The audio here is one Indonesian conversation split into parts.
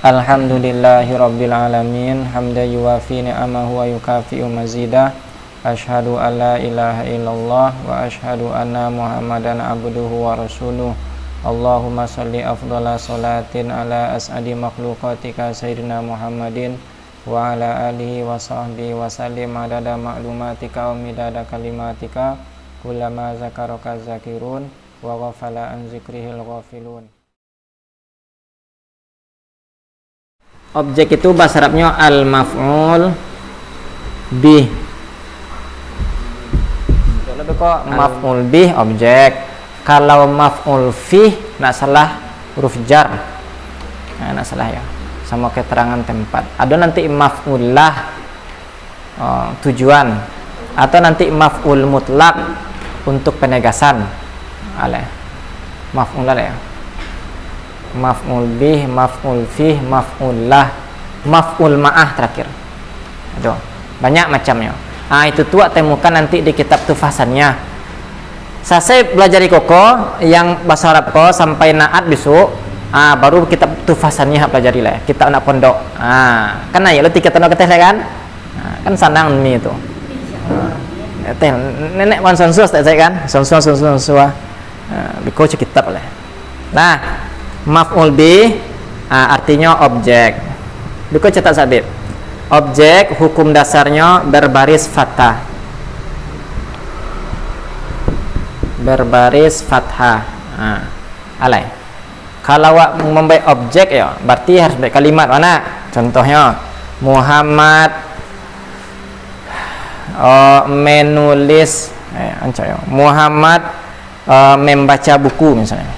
Alhamdulillahirabbil alamin hamdan yuwafi ni'amahu wa yukafi'u mazidah. Asyhadu an la ilaha illallah wa asyhadu anna Muhammadan abduhu wa rasuluh. Allahumma shalli afdhala salatin ala as'adi makhluqatika sayyidina Muhammadin wa ala alihi wa sahbihi wa sallim adada ma'lumatika wa midada kalimatika kullama zakaraka zakirun wa ghafala an zikrihil ghafilun. Objek itu bahasa Arabnya al-maf'ul bih. Kalau kok maf'ul bih objek, kalau maf'ul fih enggak salah huruf jar. Nah, enggak salah ya. Sama keterangan tempat. Ada nanti maf'ul lah tujuan, atau nanti maf'ul mutlak untuk penegasan. Ale. Maf'ul lah ya. Maf'ul bih, maf'ul fih, maf'ul lah, maf'ul ma'ah terakhir. Aduh, banyak macamnya. Itu tuak temukan nanti di kitab tufasannya. Saya belajar di koko yang bahasa Arab ko sampai naat besok. Baru kitab tufasannya pelajari lah. Kitab nak pondok. Kan ya lo tiga tahun ketes kan? Kan sandang ni itu. Nenek wan sonsus tak saya kan? Sonsus. Biko kitab lah. Nah, maf'ul bih artinya objek. Biko cetak sabit. Objek hukum dasarnya berbaris fathah. Berbaris fathah. Alai. Kalau membaik objek ya, berarti harus baik kalimat mana? Contohnya Muhammad menulis Muhammad membaca buku misalnya.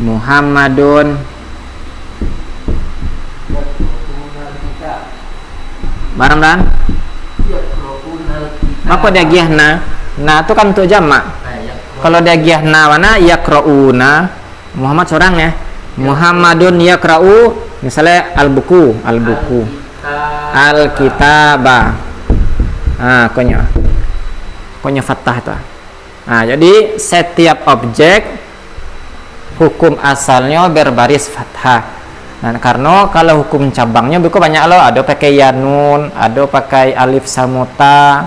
Muhammadun barang dan apa dia giahna? Nah itu kan untuk jamak. Kalau dia giahna mana? Yaqrauna. Muhammad seorang ya. Muhammadun yaqra'u misalnya al-buku al-kitaba. Konya fathah itu. Jadi setiap objek hukum asalnya berbaris fathah. Nah, karena kalau hukum cabangnya buku banyak loh, ada pakai yanun, ada pakai alif samuta,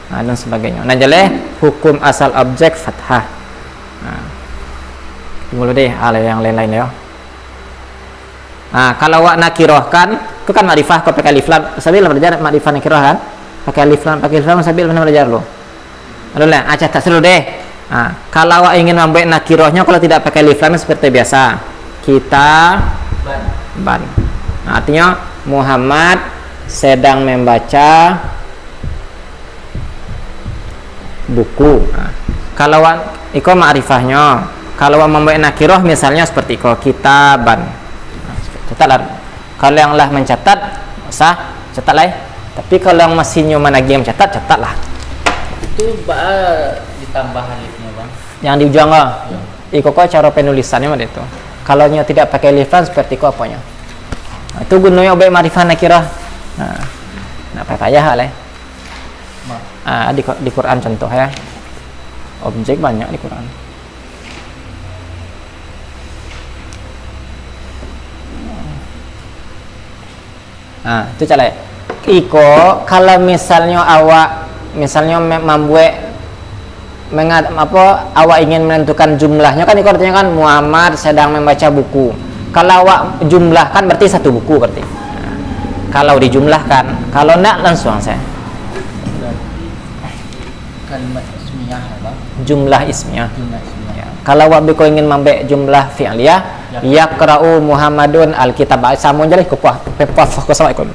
dan sebagainya. Nah, jadi hukum asal objek fathah. Tunggu deh, yang lain-lain ya. Kalau wak nakirohkan, itu kan makrifah kau pakai alif lam. Sabil belajar makrifah nakiroh kan? Pakai alif lam sabil pernah belajar lo. Lalu lah, tak seru deh. Kalau wak ingin membuat nakirohnya, kalau tidak pakai alif lam seperti biasa, kita ban. Artinya Muhammad sedang membaca buku. Kalau iko ma'rifahnya, kalau membuat nakiroh misalnya seperti iko kitaban. Catatlah. Kalau yang lah mencatat sah catatlah. Tapi kalau yang masih nyoman lagi yang catatlah. Itu ditambah alifnya bang. Yang di ujung iko cara penulisannya mah itu. Kalau tidak pakai alif lam seperti itu apanya? Itu gunanya baik ma'rifah nakirah. Nah, payah lah. Di Quran contoh ya. Objek banyak di Quran. Itu cara. Iko kalau misalnya awak membuat awak ingin menentukan jumlahnya kan itu artinya kan Muhammad sedang membaca buku. Kalau awak jumlahkan berarti satu buku berarti. Kalau dijumlahkan, kalau enggak langsung saya. Kalimat ismiyah ya bang. Jumlah ismiyah. Ya. Kalau awak beko ingin membuat jumlah fi'liyah, yaqra'u Muhammadun al-kitab. Sama jadi kuah pepah fokus sama ikon.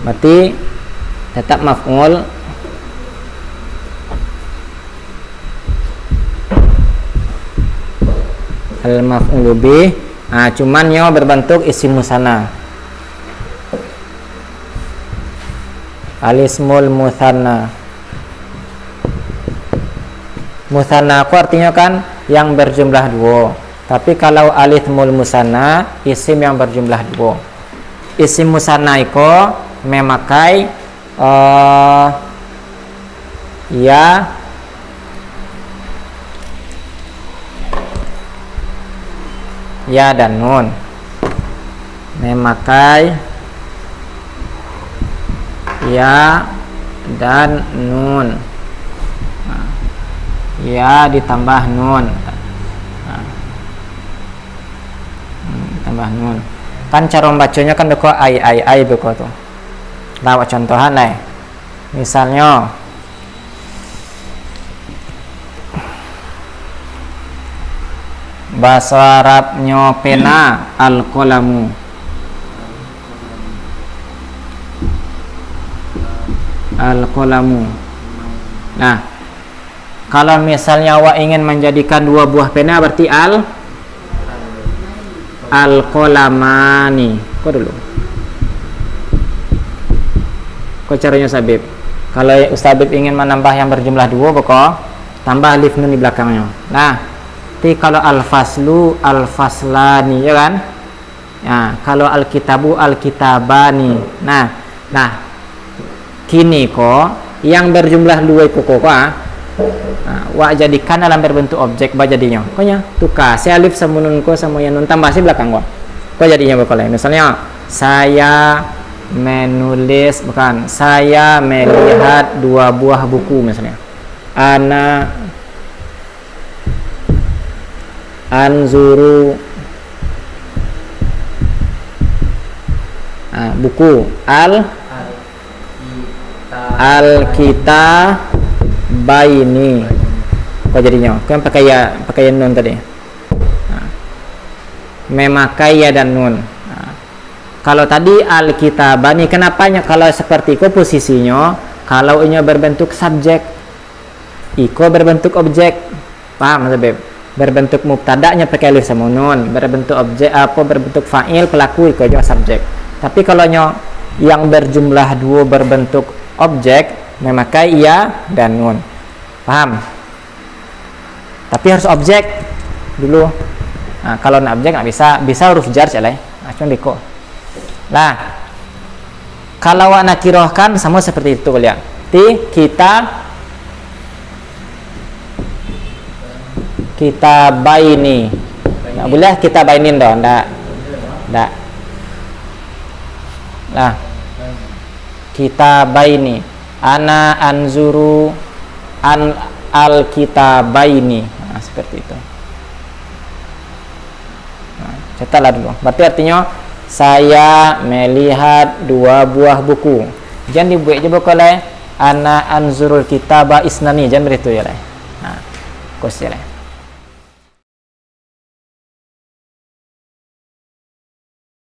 Berarti tetap maf'ul al-maf'ul bih. Cuman yo berbentuk isim musanna. Alismul musanna. Musanna aku artinya kan yang berjumlah dua. Tapi kalau alismul musanna isim yang berjumlah dua. Isim musanna itu memakai ya ya dan nun. Memakai ya dan nun. Nah, ya ditambah nun. Nah, tambah nun. Kan cara membacanya kan deko ai beko tuh. Lawak contohan nih. Misalnya bahasa Arabnya pena al-qalamu. Al-qalamu. Nah, kalau misalnya awak ingin menjadikan dua buah pena berarti al-qalamani. Kok dulu? Kok caranya Sabib? Kalau Ustaz Habib ingin menambah yang berjumlah dua, pokok tambah alif nun di belakangnya. Nah, tapi kalau al-faslu al-faslani, ya kan? Nah, kalau al-kitabu al-kitabani. Nah, kini kok yang berjumlah dua itu kok wa jadikan dalam berbentuk objek ba jadinya. Pokoknya tukar si alif sama nun ko sama yang nun tambah si belakang kok. Kok jadinya bakal misalnya saya menulis, bukan, saya melihat dua buah buku misalnya. Ana anzuru buku al-kitabaini. Kok jadinya? Kan pakai nun tadi. Memakai ya dan nun. Kalau tadi al-kitabani, kenapanya kalau seperti itu posisinya? Kalau ini berbentuk subjek, iko berbentuk objek. Paham Mas Beb? Berbentuk mubtada'nya pakai alif sama nun, berbentuk objek berbentuk fa'il pelaku iko juga subjek. Tapi kalau yang berjumlah dua berbentuk objek, memakai ya dan nun. Paham? Tapi harus objek dulu. Nah, kalau nak objek nggak bisa huruf jar celai. Cuma diko. Nah, kalau nakirohkan sama seperti itu kalian. Kita baini. Nggak boleh kita bainin dong, ndak. Nah, kita baini. Ana anzuru al kita baini. Nah, seperti itu. Nah, catatlah dulu. Berarti artinya saya melihat dua buah buku. Jangan dibuat je boleh ana anzurul kitaba isnani, jangan begitu ya lah. Nah, kos ya lah.